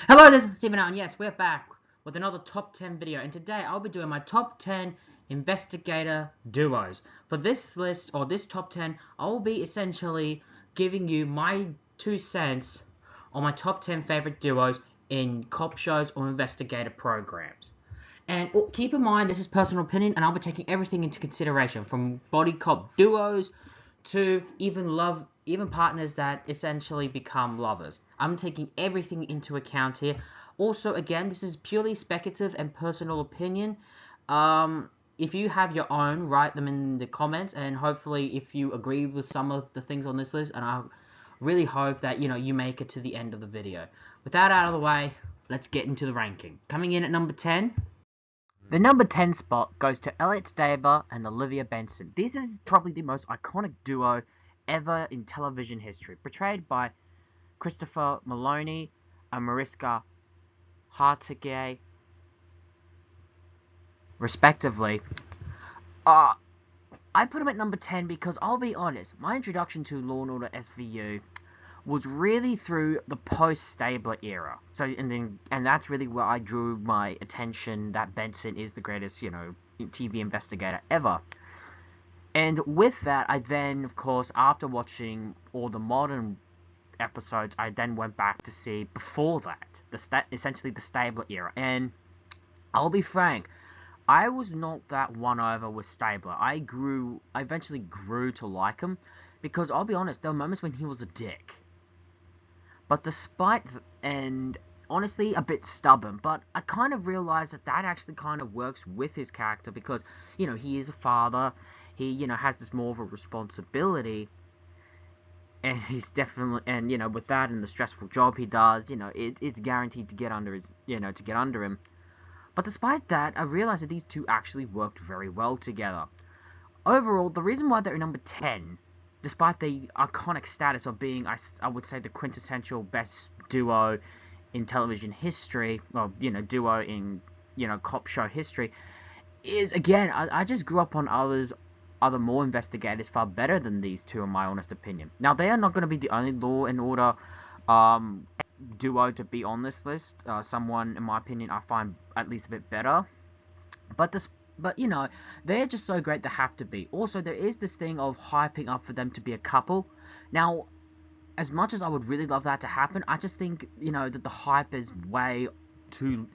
Hello, this is Steven out, and yes, we're back with another top 10 video, and today I'll be doing my top 10 investigator duos. For this list, or this top 10, I'll be essentially giving you my 2 cents on my top 10 favorite duos in cop shows or investigator programs. And keep in mind, this is personal opinion, and I'll be taking everything into consideration, from body cop duos to even partners that essentially become lovers. I'm taking everything into account here. Also, again, this is purely speculative and personal opinion. If you have your own, write them in the comments, and hopefully, if you agree with some of the things on this list, and I really hope that you make it to the end of the video. With that out of the way, let's get into the ranking. Coming in at number 10. The number 10 spot goes to Elliot Stabler and Olivia Benson. This is probably the most iconic duo ever in television history, portrayed by Christopher Maloney and Mariska Hargitay, respectively. I put him at number 10 because, I'll be honest, my introduction to Law & Order SVU was really through the post-Stabler era. So, and that's really where I drew my attention that Benson is the greatest, TV investigator ever. And with that, I then, of course, after watching all the modern episodes, I then went back to see before that, essentially the Stabler era. And I'll be frank, I was not that won over with Stabler. I eventually grew to like him, because I'll be honest, there were moments when he was a dick. But and honestly a bit stubborn, but I kind of realized that actually kind of works with his character, because, he is a father, he, has this more of a responsibility, and he's definitely, and, with that and the stressful job he does, it's guaranteed to get under him. But despite that, I realized that these two actually worked very well together. Overall, the reason why they're number 10, despite the iconic status of being, I would say, the quintessential best duo in television history, well, duo in, cop show history, is, again, I just grew up on other more investigators far better than these two, in my honest opinion. Now, they are not going to be the only Law and Order duo to be on this list. Someone, in my opinion, I find at least a bit better. But they're just so great they have to be. Also, there is this thing of hyping up for them to be a couple. Now, as much as I would really love that to happen, I just think, that the hype is way too,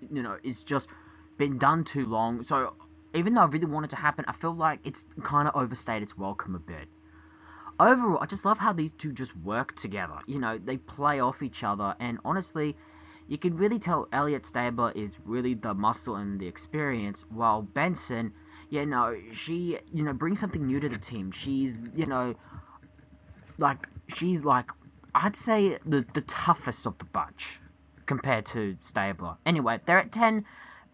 it's just been done too long. So, even though I really want it to happen, I feel like it's kind of overstayed its welcome a bit. Overall, I just love how these two just work together. They play off each other, and honestly, you can really tell Elliot Stabler is really the muscle and the experience, while Benson, she, brings something new to the team. She's, I'd say the toughest of the bunch compared to Stabler. Anyway, they're at 10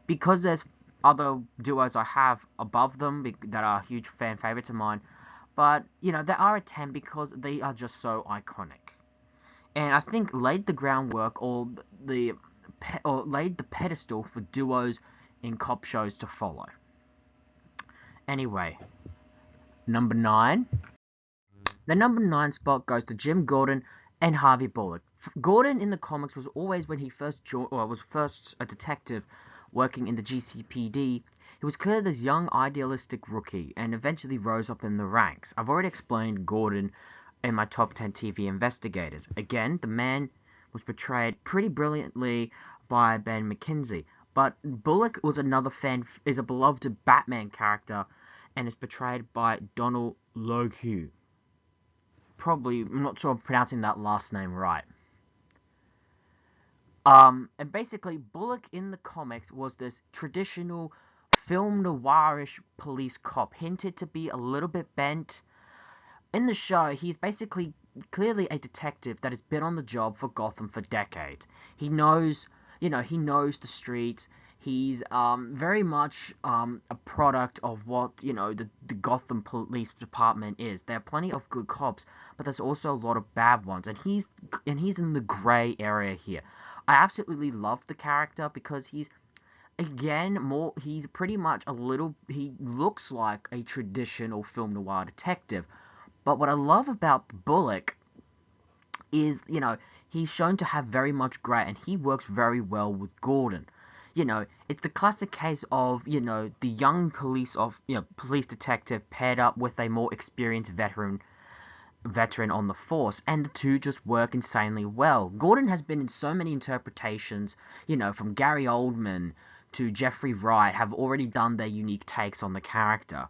because there's other duos I have above them that are huge fan favorites of mine. But, they are at 10 because they are just so iconic. And I think laid the groundwork, or laid the pedestal for duos in cop shows to follow. Anyway, number 9. The number 9 spot goes to Jim Gordon and Harvey Bullock. Gordon in the comics was always, when he was first a detective working in the GCPD, he was clearly this young idealistic rookie and eventually rose up in the ranks. I've already explained Gordon in my top 10 TV investigators. Again, the man was portrayed pretty brilliantly by Ben McKenzie, but Bullock is a beloved Batman character, and is portrayed by Donald Logue. Probably, I'm not sure I'm pronouncing that last name right. And basically, Bullock in the comics was this traditional film noirish police cop, hinted to be a little bit bent. In the show, he's basically clearly a detective that has been on the job for Gotham for decades. He knows, the streets. He's very much a product of what, the Gotham Police Department is. There are plenty of good cops, but there's also a lot of bad ones, and he's in the gray area here. I absolutely love the character because he's pretty much he looks like a traditional film noir detective. But what I love about Bullock is, he's shown to have very much grit, and he works very well with Gordon. It's the classic case of, the young police detective paired up with a more experienced veteran on the force, and the two just work insanely well. Gordon has been in so many interpretations, from Gary Oldman to Jeffrey Wright have already done their unique takes on the character.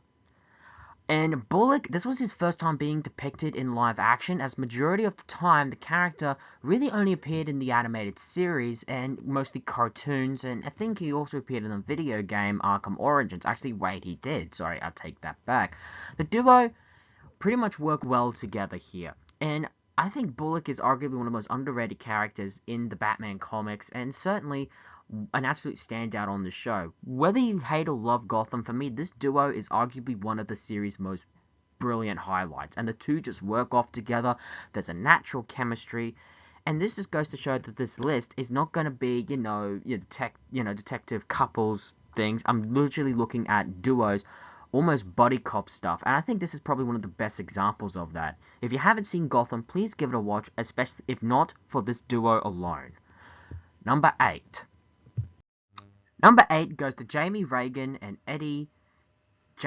And Bullock, this was his first time being depicted in live action, as majority of the time the character really only appeared in the animated series and mostly cartoons, and I think he also appeared in the video game Arkham Origins. Actually, wait, he did. Sorry, I'll take that back. The duo pretty much work well together here, and I think Bullock is arguably one of the most underrated characters in the Batman comics, and certainly an absolute standout on the show. Whether you hate or love Gotham, for me, this duo is arguably one of the series' most brilliant highlights, and the two just work off together. There's a natural chemistry, and this just goes to show that this list is not going to be, detective couples things. I'm literally looking at duos, almost buddy cop stuff, and I think this is probably one of the best examples of that. If you haven't seen Gotham, please give it a watch, especially if not for this duo alone. Number 8. Number 8 goes to Jamie Reagan and Eddie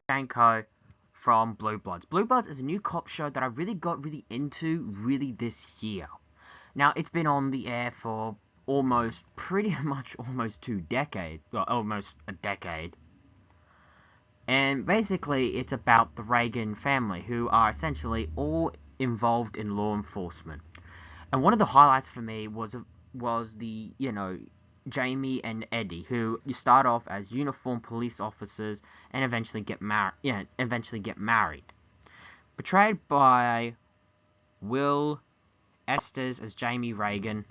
Janko from Blue Bloods. Blue Bloods is a new cop show that I really got into this year. Now, it's been on the air for almost 2 decades, well, almost a decade. And basically, it's about the Reagan family, who are essentially all involved in law enforcement. And one of the highlights for me was the, Jamie and Eddie, who you start off as uniformed police officers and eventually get married. Portrayed by Will Estes as Jamie Reagan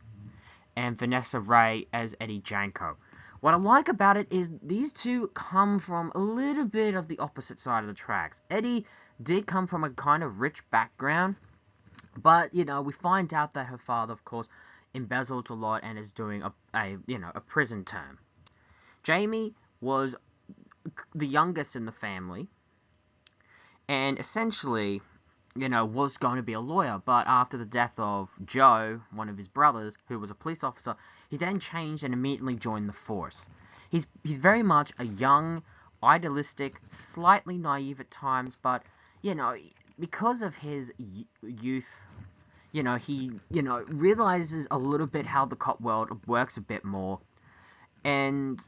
and Vanessa Ray as Eddie Janko. What I like about it is these two come from a little bit of the opposite side of the tracks. Eddie did come from a kind of rich background, but, we find out that her father, of course, embezzled a lot and is doing a prison term. Jamie was the youngest in the family, and essentially, was going to be a lawyer, but after the death of Joe, one of his brothers, who was a police officer, he then changed and immediately joined the force. He's very much a young, idealistic, slightly naive at times, but, because of his youth, he, realizes a little bit how the cop world works a bit more, and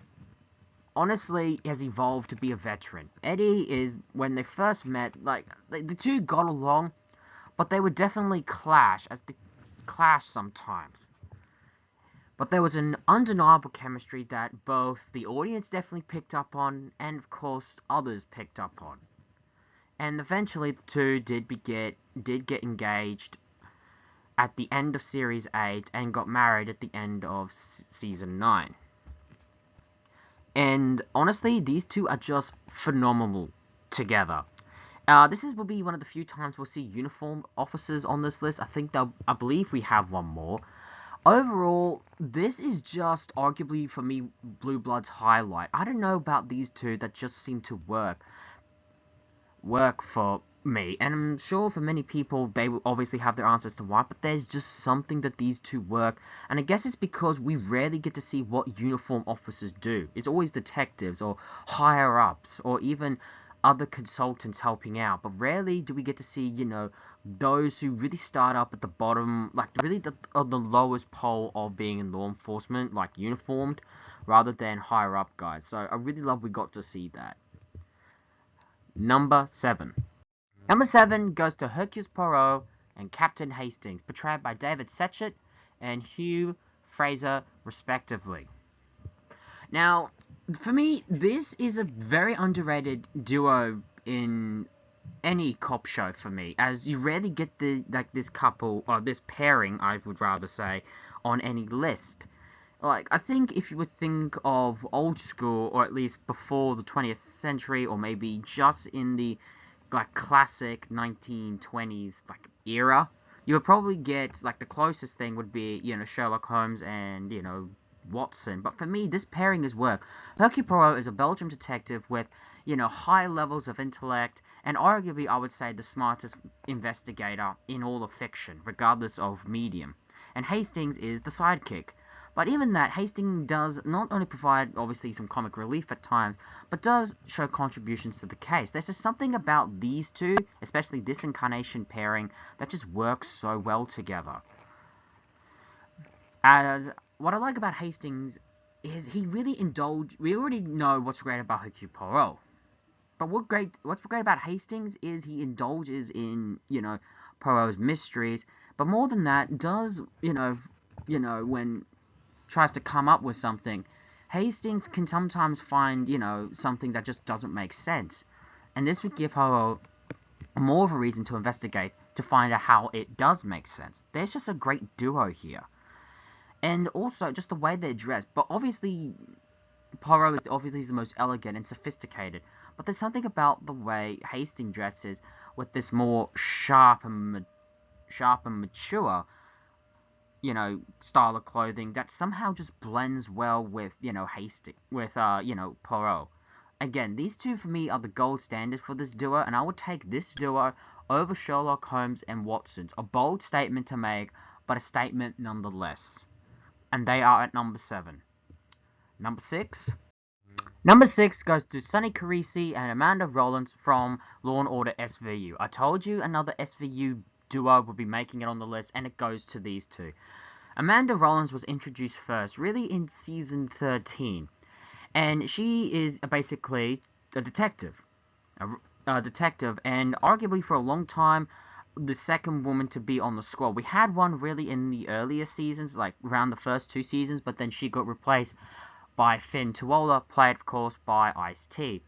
honestly has evolved to be a veteran. Eddie is, when they first met, the two got along, but they would definitely clash sometimes. But there was an undeniable chemistry that both the audience definitely picked up on, and of course others picked up on. And eventually the two did get engaged at the end of Series 8 and got married at the end of Season 9. And honestly, these two are just phenomenal together. This will be one of the few times we'll see uniformed officers on this list. I believe we have one more. Overall, this is just arguably, for me, Blue Blood's highlight. I don't know about these two that just seem to work for me, and I'm sure for many people they will obviously have their answers to why, but there's just something that these two work, and I guess it's because we rarely get to see what uniform officers do. It's always detectives or higher ups or even other consultants helping out, but rarely do we get to see, those who really start up at the bottom, really on the lowest pole of being in law enforcement, like uniformed, rather than higher up guys. So I really love we got to see that. Number 7. Number 7 goes to Hercule Poirot and Captain Hastings, portrayed by David Sechet and Hugh Fraser, respectively. Now, for me, this is a very underrated duo in any cop show for me, as you rarely get this couple, or this pairing, I would rather say, on any list. I think if you would think of old school, or at least before the 20th century, or maybe just in the classic 1920s era, you would probably get the closest thing would be Sherlock Holmes and Watson. But for me, this pairing is work. Hercule Poirot is a Belgian detective with high levels of intellect, and arguably I would say the smartest investigator in all of fiction, regardless of medium. and Hastings is the sidekick. But even that, Hastings does not only provide, obviously, some comic relief at times, but does show contributions to the case. There's just something about these two, especially this incarnation pairing, that just works so well together. As what I like about Hastings is he really we already know what's great about Hercule Poirot. But what's great about Hastings is he indulges in, Poirot's mysteries, but more than that, does, when tries to come up with something, Hastings can sometimes find, something that just doesn't make sense. And this would give Poirot more of a reason to investigate to find out how it does make sense. There's just a great duo here. And also, just the way they're dressed. But obviously, Poirot is obviously the most elegant and sophisticated. But there's something about the way Hastings dresses with this more sharp and mature, style of clothing that somehow just blends well with, Poirot. Again, these two for me are the gold standard for this duo, and I would take this duo over Sherlock Holmes and Watson's. A bold statement to make, but a statement nonetheless. And they are at number 7. Number 6? Number 6 goes to Sonny Carisi and Amanda Rowlands from Law & Order SVU. I told you another SVU duo would be making it on the list, and it goes to these two. Amanda Rowlands was introduced first, really in season 13. And she is basically a detective. A detective, and arguably for a long time, the second woman to be on the squad. We had one really in the earlier seasons, like around the first 2 seasons, but then she got replaced by Finn Tuola, played of course by Ice-T.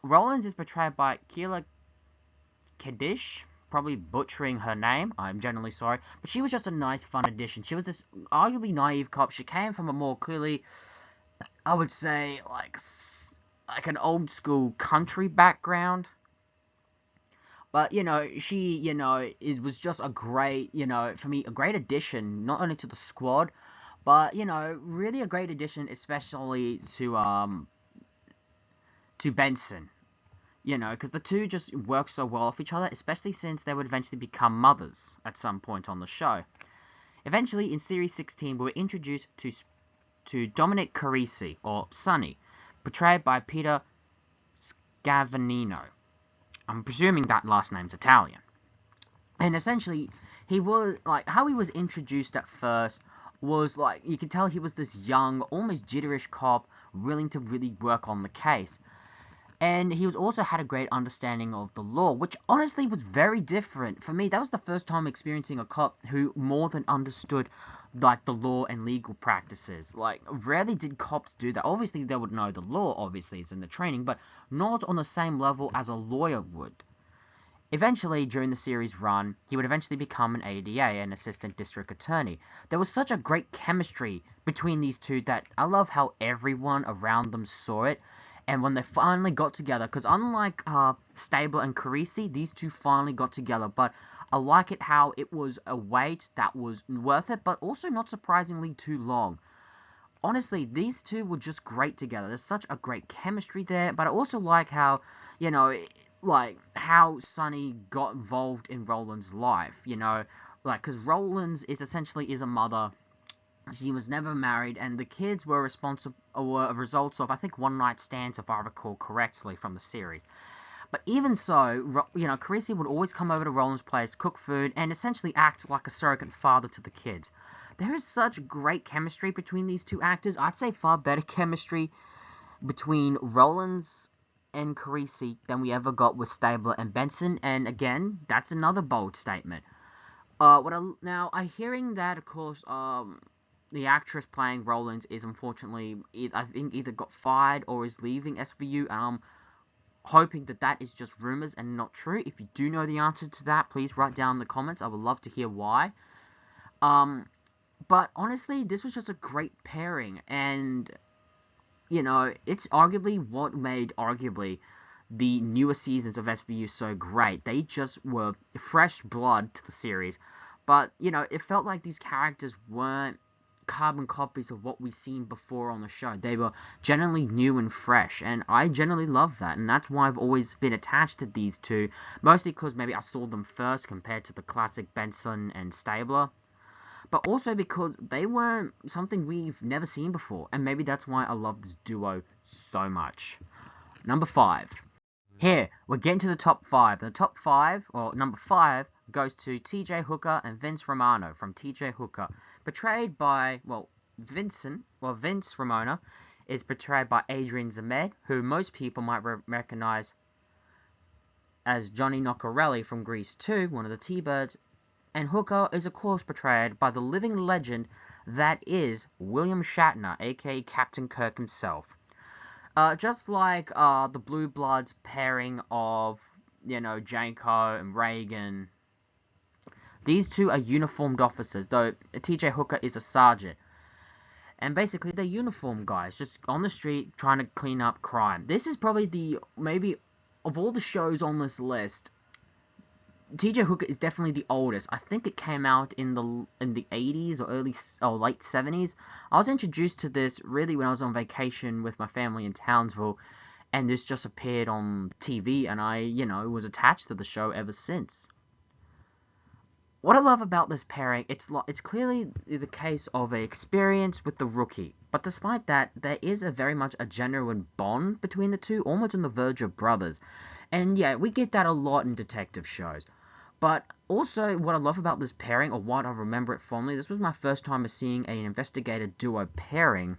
Rowlands is portrayed by Keila Kadish, probably butchering her name, I'm genuinely sorry, but she was just a nice fun addition. She was this arguably naive cop. She came from a more clearly, I would say, like an old school country background. But, she, it was just a great, for me, a great addition, not only to the squad, but, really a great addition, especially to Benson. Because the two just work so well off each other, especially since they would eventually become mothers at some point on the show. Eventually, in Series 16, we were introduced to Dominic Carisi, or Sonny, portrayed by Peter Scavanino. I'm presuming that last name's Italian. And essentially, he was, how he was introduced at first was, you could tell he was this young, almost jitterish cop, willing to really work on the case. And he also had a great understanding of the law, which honestly was very different. For me, that was the first time experiencing a cop who more than understood, the law and legal practices. Rarely did cops do that. Obviously, they would know the law, obviously, it's in the training, but not on the same level as a lawyer would. Eventually, during the series run, he would eventually become an ADA, an assistant district attorney. There was such a great chemistry between these two that I love how everyone around them saw it. And when they finally got together, because unlike Stabler and Carisi, these two finally got together. But I like it how it was a wait that was worth it, but also not surprisingly too long. Honestly, these two were just great together. There's such a great chemistry there. But I also like how, how Sonny got involved in Rowland's life. Because Rowlands is essentially a mother. She was never married, and the kids were results of, I think, one-night stands, if I recall correctly, from the series. But even so, Carisi would always come over to Rowland's place, cook food, and essentially act like a surrogate father to the kids. There is such great chemistry between these two actors. I'd say far better chemistry between Rowlands and Carisi than we ever got with Stabler and Benson, and again, that's another bold statement. Now, I'm hearing that, of course, the actress playing Rowlands is unfortunately, I think, either got fired or is leaving SVU, and I'm hoping that is just rumors and not true. If you do know the answer to that, please write down in the comments. I would love to hear why. But honestly, this was just a great pairing, and, it's arguably what made, the newer seasons of SVU so great. They just were fresh blood to the series, but, it felt like these characters weren't carbon copies of what we've seen before on the show. They were generally new and fresh, and I generally love that, and that's why I've always been attached to these two, mostly because maybe I saw them first compared to the classic Benson and Stabler. but also because they were something we've never seen before, and maybe that's why I love this duo so much. Number 5. Here, we're getting to the top 5. The top 5, or number 5, goes to TJ Hooker and Vince Romano from TJ Hooker. Portrayed by, Vince Romano is portrayed by Adrian Zemed, who most people might recognize as Johnny Noccarelli from Grease 2, one of the T-Birds. And Hooker is of course portrayed by the living legend that is William Shatner, aka Captain Kirk himself. Just like the Blue Bloods pairing of, Janko and Reagan, these two are uniformed officers, though TJ Hooker is a sergeant. And basically, they're uniformed guys, just on the street trying to clean up crime. This is probably maybe, of all the shows on this list, TJ Hooker is definitely the oldest. I think it came out in the 80s or late 70s. I was introduced to this really when I was on vacation with my family in Townsville, and this just appeared on TV, and I, was attached to the show ever since. What I love about this pairing, it's clearly the case of an experience with the rookie. But despite that, there is very much a genuine bond between the two, almost on the verge of brothers. And yeah, we get that a lot in detective shows. But also, what I love about this pairing, or what I remember it fondly, this was my first time of seeing an investigator duo pairing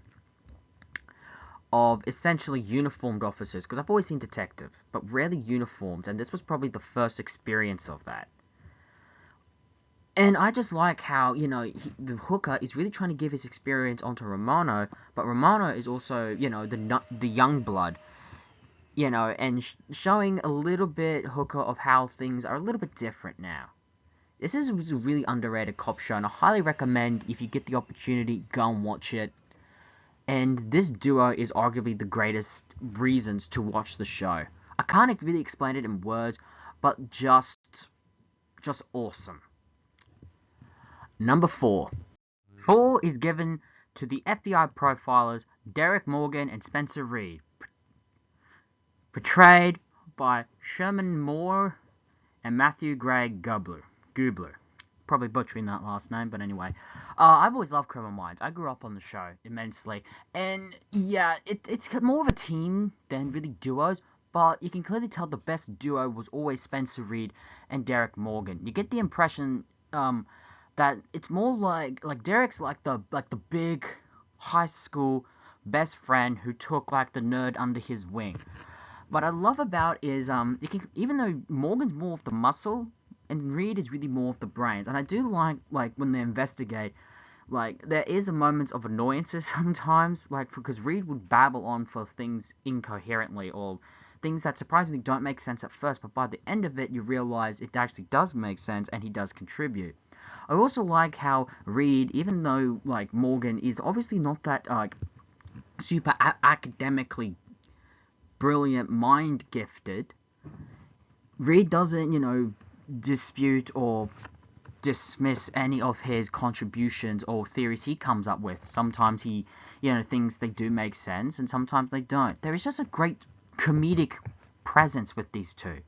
of essentially uniformed officers, because I've always seen detectives, but rarely uniformed, and this was probably the first experience of that. And I just like how, the Hooker is really trying to give his experience onto Romano, but Romano is also, the young blood, and showing a little bit Hooker of how things are a little bit different now. This is a really underrated cop show, and I highly recommend, if you get the opportunity, go and watch it. And this duo is arguably the greatest reasons to watch the show. I can't really explain it in words, but just awesome. Number 4. 4 is given to the FBI profilers Derek Morgan and Spencer Reed, portrayed by Sherman Moore and Matthew Gray Gubler. Probably butchering that last name, but anyway. I've always loved Criminal Minds. I grew up on the show immensely. And yeah, it's more of a team than really duos, but you can clearly tell the best duo was always Spencer Reed and Derek Morgan. You get the impression that it's more like Derek's like the big high school best friend who took like the nerd under his wing. What I love about is even though Morgan's more of the muscle and Reed is really more of the brains, and I do like when they investigate, there is a moments of annoyances sometimes, because Reed would babble on for things incoherently or things that surprisingly don't make sense at first, but by the end of it you realize it actually does make sense and he does contribute. I also like how Reed, even though Morgan is obviously not that super academically brilliant, mind gifted, Reed doesn't dispute or dismiss any of his contributions or theories he comes up with. Sometimes he thinks they do make sense, and sometimes they don't. There is just a great comedic presence with these two.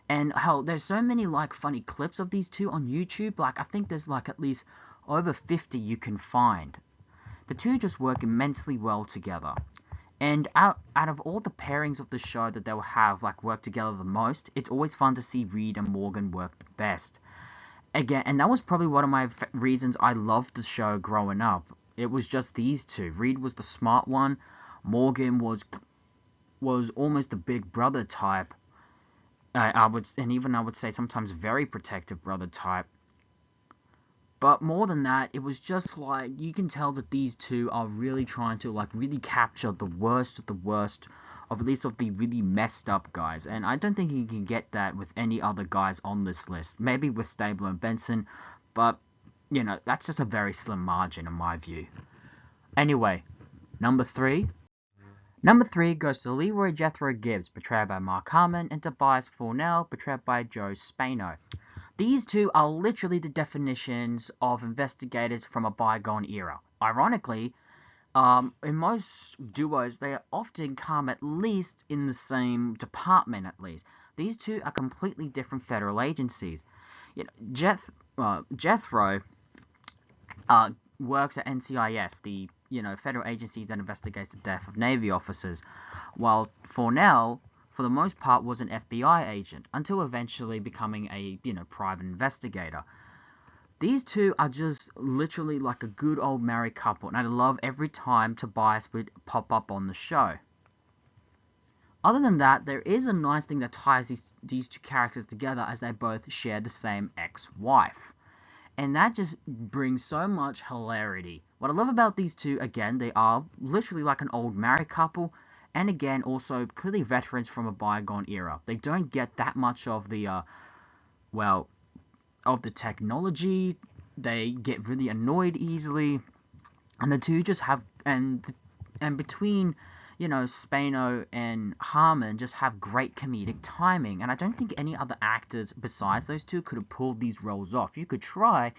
And hell, there's so many funny clips of these two on YouTube. I think there's at least over 50 you can find. The two just work immensely well together. And out of all the pairings of the show that they'll have work together the most, it's always fun to see Reed and Morgan work the best. Again, and that was probably one of my reasons I loved the show growing up. It was just these two. Reed was the smart one. Morgan was almost the big brother type. I would say sometimes very protective brother type. But more than that, it was just you can tell that these two are really trying to really capture the worst of the worst of at least of the really messed up guys. And I don't think you can get that with any other guys on this list. Maybe with Stabler and Benson, but that's just a very slim margin in my view. Anyway, number 3. Number 3 goes to Leroy Jethro Gibbs, portrayed by Mark Harmon, and Tobias Fornell, portrayed by Joe Spano. These two are literally the definitions of investigators from a bygone era. Ironically, in most duos, they often come at least in the same department at least. These two are completely different federal agencies. Jethro works at NCIS, the federal agency that investigates the death of Navy officers, while Fornell, for the most part, was an FBI agent until eventually becoming a private investigator. These two are just literally like a good old married couple, and I love every time Tobias would pop up on the show. Other than that, there is a nice thing that ties these two characters together, as they both share the same ex-wife. And that just brings so much hilarity. What I love about these two, again, they are literally like an old married couple, and again, also clearly veterans from a bygone era. They don't get that much of the, of the technology. They get really annoyed easily, and the two just have, and between Spano and Harmon just have great comedic timing, and I don't think any other actors besides those two could have pulled these roles off. You could try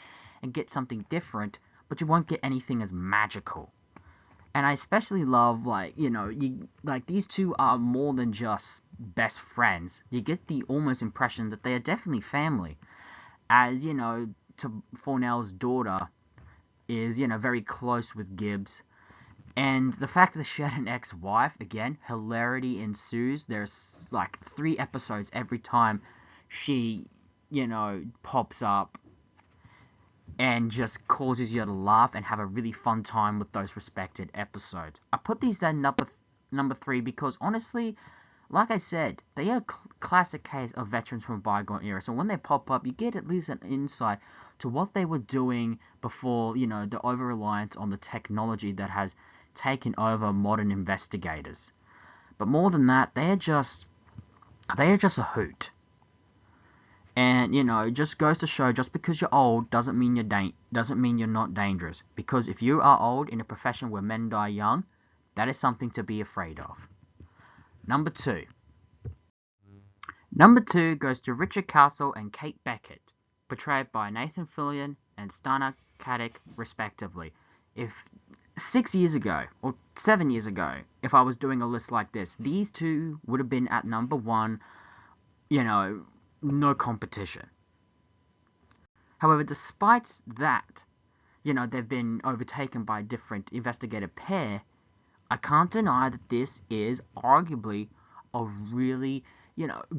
and get something different, but you won't get anything as magical. And I especially love, these two are more than just best friends. You get the almost impression that they are definitely family, as, to Fornell's daughter is, very close with Gibbs. And the fact that she had an ex-wife, again, hilarity ensues. There's like 3 episodes every time she, pops up and just causes you to laugh and have a really fun time with those respected episodes. I put these at number 3 because honestly, like I said, they are a classic case of veterans from a bygone era. So when they pop up, you get at least an insight to what they were doing before, the over-reliance on the technology that has taken over modern investigators. But more than that, they are just a hoot. And it just goes to show, just because you're old doesn't mean you're not dangerous. Because if you are old in a profession where men die young, that is something to be afraid of. Number 2. Number 2 goes to Richard Castle and Kate Beckett, portrayed by Nathan Fillion and Stana Katic, respectively. If 6 years ago, or 7 years ago, if I was doing a list like this, these two would have been at number 1, no competition. However, despite that, they've been overtaken by a different investigative pair, I can't deny that this is arguably a really,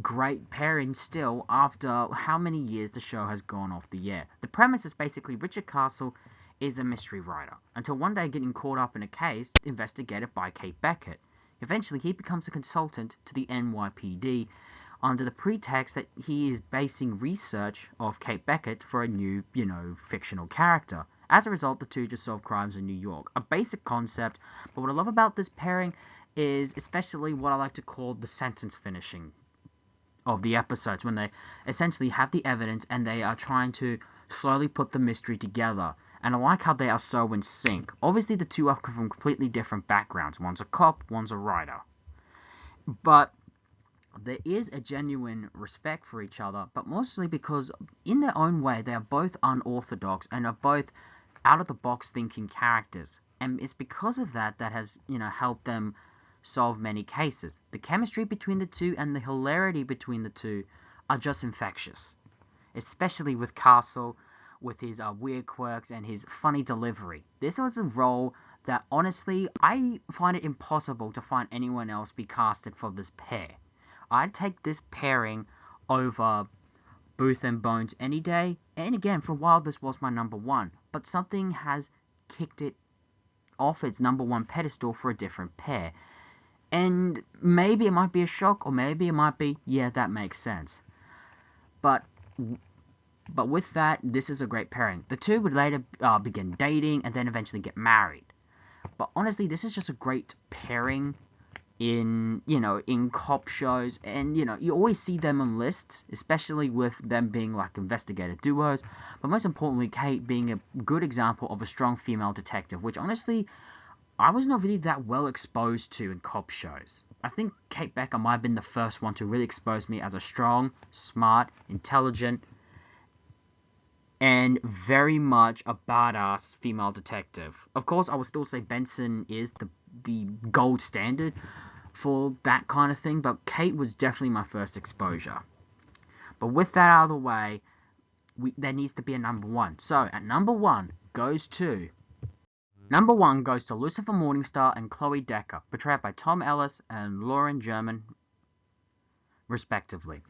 great pairing still after how many years the show has gone off the air. The premise is basically Richard Castle is a mystery writer, until one day getting caught up in a case investigated by Kate Beckett. Eventually, he becomes a consultant to the NYPD under the pretext that he is basing research of Kate Beckett for a new, fictional character. As a result, the two just solve crimes in New York. A basic concept, but what I love about this pairing is especially what I like to call the sentence finishing of the episodes, when they essentially have the evidence and they are trying to slowly put the mystery together. And I like how they are so in sync. Obviously, the two are from completely different backgrounds. One's a cop, one's a writer. But there is a genuine respect for each other, but mostly because in their own way, they are both unorthodox and are both out-of-the-box thinking characters. And it's because of that has, helped them solve many cases. The chemistry between the two and the hilarity between the two are just infectious. Especially with Castle, with his weird quirks and his funny delivery. This was a role that, honestly, I find it impossible to find anyone else be casted for this pair. I'd take this pairing over Booth and Bones any day, and again, for a while this was my number 1, but something has kicked it off its number 1 pedestal for a different pair. And maybe it might be a shock, or maybe it might be, yeah, that makes sense. But with that, this is a great pairing. The two would later begin dating and then eventually get married. But honestly, this is just a great pairing in cop shows, and you always see them on lists, especially with them being like investigative duos, but most importantly, Kate being a good example of a strong female detective, which honestly I was not really that well exposed to in cop shows. I think Kate Becker might have been the first one to really expose me as a strong, smart, intelligent, and very much a badass female detective. Of course, I would still say Benson is the gold standard for that kind of thing, but Kate was definitely my first exposure. But with that out of the way, there needs to be a number 1. So, at number 1, goes to... Number 1 goes to Lucifer Morningstar and Chloe Decker, portrayed by Tom Ellis and Lauren German, respectively.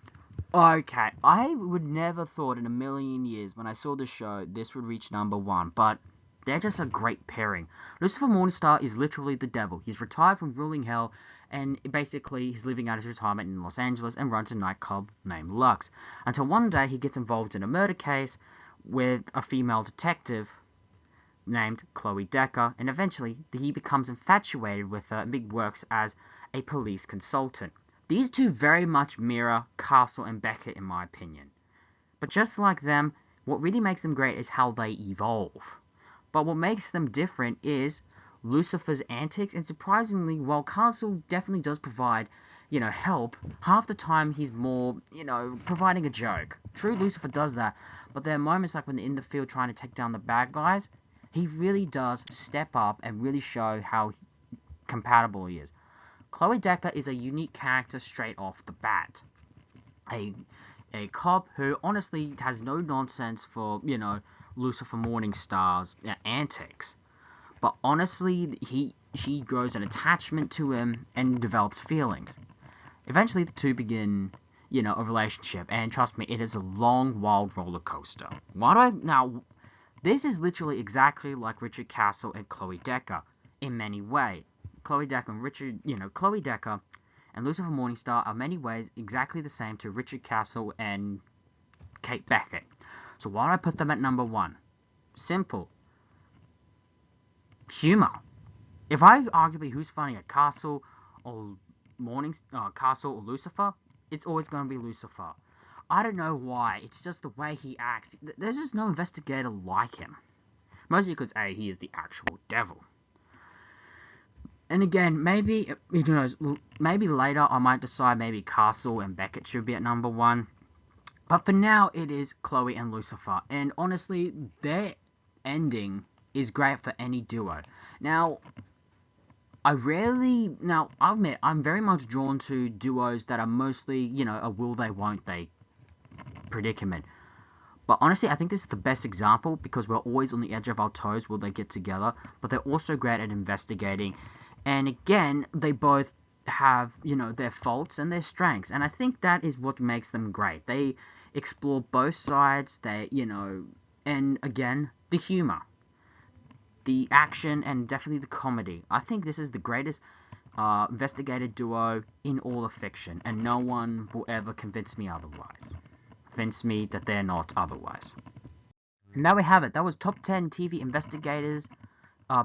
Okay, I would never thought in a million years when I saw the show this would reach number 1, but they're just a great pairing. Lucifer Morningstar is literally the devil. He's retired from ruling hell, and basically he's living out his retirement in Los Angeles and runs a nightclub named Lux. Until one day he gets involved in a murder case with a female detective named Chloe Decker, and eventually he becomes infatuated with her and works as a police consultant. These two very much mirror Castle and Beckett in my opinion. But just like them, what really makes them great is how they evolve. But what makes them different is Lucifer's antics, and surprisingly, while Castle definitely does provide, help, half the time he's more, providing a joke. True, Lucifer does that, but there are moments like when they're in the field trying to take down the bad guys, he really does step up and really show how compatible he is. Chloe Decker is a unique character straight off the bat. A cop who honestly has no nonsense for, Lucifer Morningstar's antics. But honestly, she grows an attachment to him and develops feelings. Eventually, the two begin, a relationship. And trust me, it is a long, wild roller coaster. This is literally exactly like Richard Castle and Chloe Decker in many ways. Chloe Decker and Lucifer Morningstar are in many ways exactly the same to Richard Castle and Kate Beckett. So why do I put them at number 1? Simple. Humor. If I arguably who's funnier, Castle or Lucifer, it's always going to be Lucifer. I don't know why. It's just the way he acts. There's just no investigator like him. Mostly because he is the actual devil. And again, maybe maybe later I might decide maybe Castle and Beckett should be at number 1. But for now, it is Chloe and Lucifer. And honestly, their ending is great for any duo. Now, I'll admit, I'm very much drawn to duos that are mostly, a will they, won't they predicament. But honestly, I think this is the best example because we're always on the edge of our toes will they get together. But they're also great at investigating. And again, they both have, their faults and their strengths. And I think that is what makes them great. They explore both sides, and again, the humor, the action, and definitely the comedy. I think this is the greatest investigative duo in all of fiction, and no one will ever convince me otherwise. Convince me that they're not otherwise. And there we have it. That was top 10 TV investigators,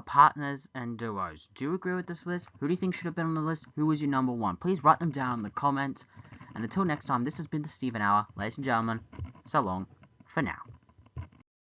partners, and duos. Do you agree with this list? Who do you think should have been on the list? Who was your number 1? Please write them down in the comments. And until next time, this has been the Steven Hour. Ladies and gentlemen, so long for now.